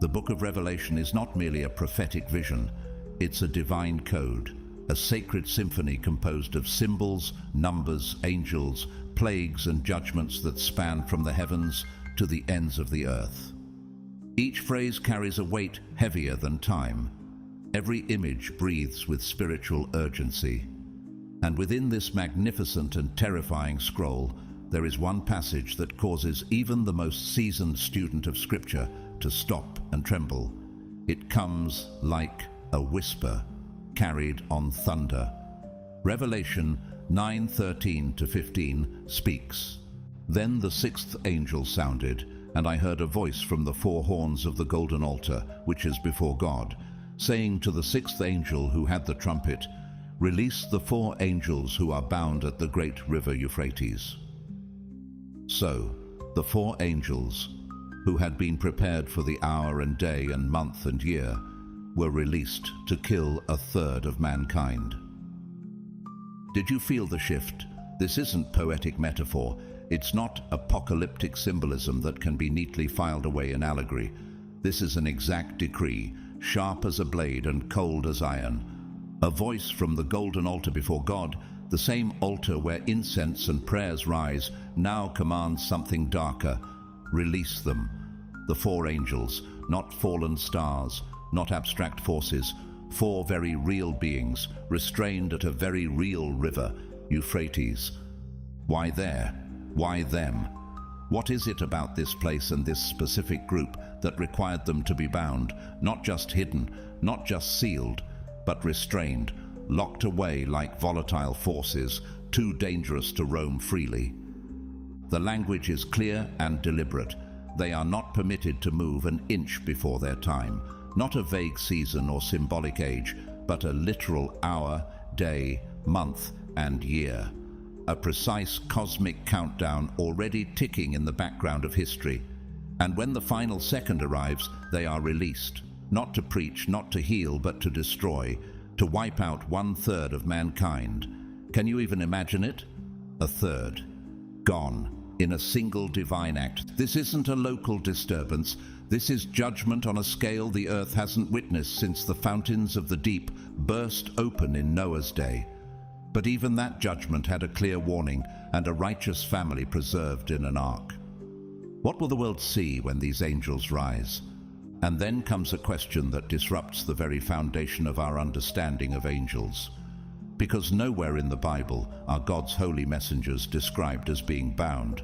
The book of Revelation is not merely a prophetic vision, it's a divine code, a sacred symphony composed of symbols, numbers, angels, plagues and judgments that span from the heavens to the ends of the earth. Each phrase carries a weight heavier than time. Every image breathes with spiritual urgency. And within this magnificent and terrifying scroll, there is one passage that causes even the most seasoned student of Scripture to stop and tremble. It comes like a whisper carried on thunder. Revelation 9:13-15 speaks. Then the sixth angel sounded, and I heard a voice from the four horns of the golden altar, which is before God, saying to the sixth angel who had the trumpet, "Release the four angels who are bound at the great river Euphrates." So, the four angels, who had been prepared for the hour and day and month and year, were released to kill a third of mankind. Did you feel the shift? This isn't poetic metaphor. It's not apocalyptic symbolism that can be neatly filed away in allegory. This is an exact decree, sharp as a blade and cold as iron. A voice from the golden altar before God, the same altar where incense and prayers rise, now commands something darker. Release them. The four angels, not fallen stars, not abstract forces, four very real beings, restrained at a very real river, Euphrates. Why there? Why them? What is it about this place and this specific group that required them to be bound, not just hidden, not just sealed, but restrained, locked away like volatile forces, too dangerous to roam freely? The language is clear and deliberate. They are not permitted to move an inch before their time, not a vague season or symbolic age, but a literal hour, day, month, and year. A precise cosmic countdown already ticking in the background of history. And when the final second arrives, they are released, not to preach, not to heal, but to destroy, to wipe out 1/3 of mankind. Can you even imagine it? A third. Gone. In a single divine act. This isn't a local disturbance. This is judgment on a scale the earth hasn't witnessed since the fountains of the deep burst open in Noah's day. But even that judgment had a clear warning and a righteous family preserved in an ark. What will the world see when these angels rise? And then comes a question that disrupts the very foundation of our understanding of angels. Because nowhere in the Bible are God's holy messengers described as being bound.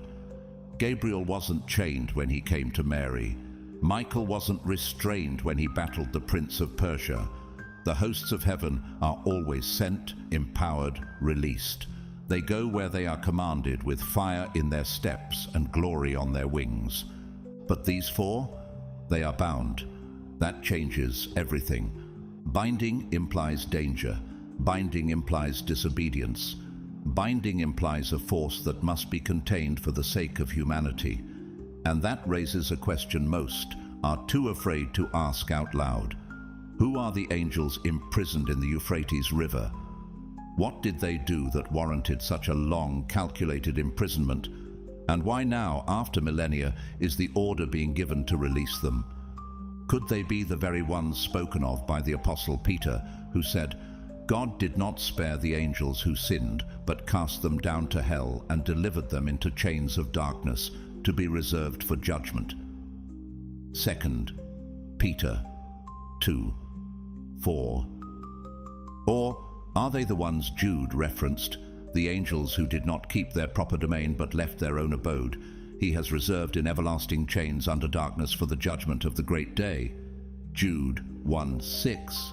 Gabriel wasn't chained when he came to Mary. Michael wasn't restrained when he battled the Prince of Persia. The hosts of heaven are always sent, empowered, released. They go where they are commanded with fire in their steps and glory on their wings. But these four, they are bound. That changes everything. Binding implies danger. Binding implies disobedience. Binding implies a force that must be contained for the sake of humanity. And that raises a question most are too afraid to ask out loud. Who are the angels imprisoned in the Euphrates River? What did they do that warranted such a long, calculated imprisonment? And why now, after millennia, is the order being given to release them? Could they be the very ones spoken of by the Apostle Peter, who said, "God did not spare the angels who sinned, but cast them down to hell and delivered them into chains of darkness to be reserved for judgment"? 2 Peter 2:4. Or are they the ones Jude referenced, the angels who did not keep their proper domain but left their own abode? He has reserved in everlasting chains under darkness for the judgment of the great day. Jude 1:6.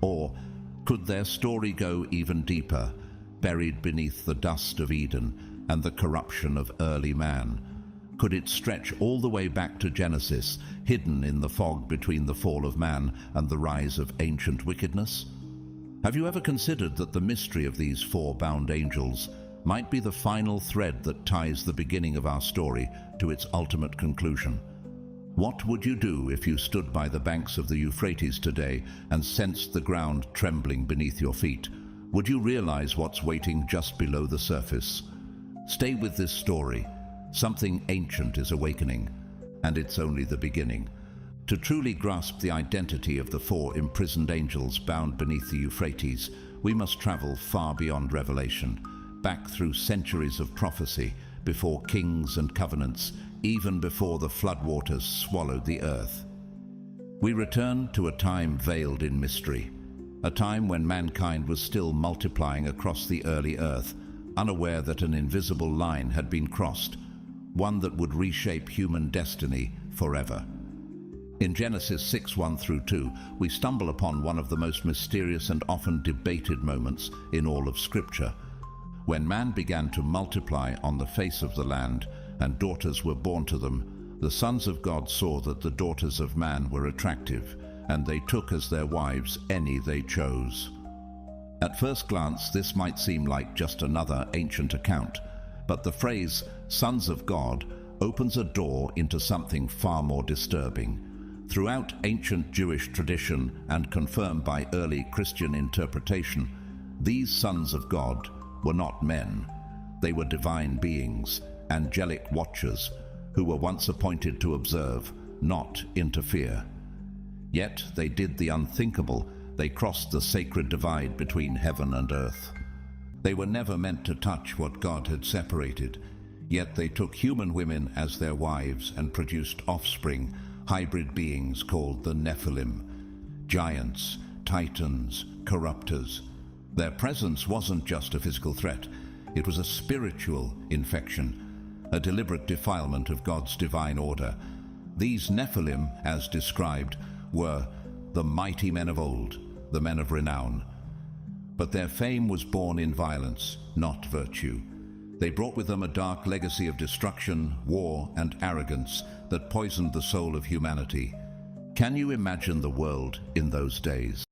Or could their story go even deeper, buried beneath the dust of Eden and the corruption of early man? Could it stretch all the way back to Genesis, hidden in the fog between the fall of man and the rise of ancient wickedness? Have you ever considered that the mystery of these four bound angels might be the final thread that ties the beginning of our story to its ultimate conclusion? What would you do if you stood by the banks of the Euphrates today and sensed the ground trembling beneath your feet? Would you realize what's waiting just below the surface? Stay with this story. Something ancient is awakening, and it's only the beginning. To truly grasp the identity of the four imprisoned angels bound beneath the Euphrates, we must travel far beyond Revelation, back through centuries of prophecy, before kings and covenants, even before the floodwaters swallowed the earth. We return to a time veiled in mystery, a time when mankind was still multiplying across the early earth, unaware that an invisible line had been crossed, one that would reshape human destiny forever. In Genesis 6:1-2, we stumble upon one of the most mysterious and often debated moments in all of Scripture. When man began to multiply on the face of the land, and daughters were born to them, the sons of God saw that the daughters of man were attractive, and they took as their wives any they chose. At first glance, this might seem like just another ancient account, but the phrase, sons of God, opens a door into something far more disturbing. Throughout ancient Jewish tradition and confirmed by early Christian interpretation, these sons of God were not men. They were divine beings, angelic watchers, who were once appointed to observe, not interfere. Yet they did the unthinkable. They crossed the sacred divide between heaven and earth. They were never meant to touch what God had separated, yet they took human women as their wives and produced offspring, hybrid beings called the Nephilim, giants, titans, corruptors. Their presence wasn't just a physical threat, it was a spiritual infection, a deliberate defilement of God's divine order. These Nephilim, as described, were the mighty men of old, the men of renown. But their fame was born in violence, not virtue. They brought with them a dark legacy of destruction, war, and arrogance that poisoned the soul of humanity. Can you imagine the world in those days?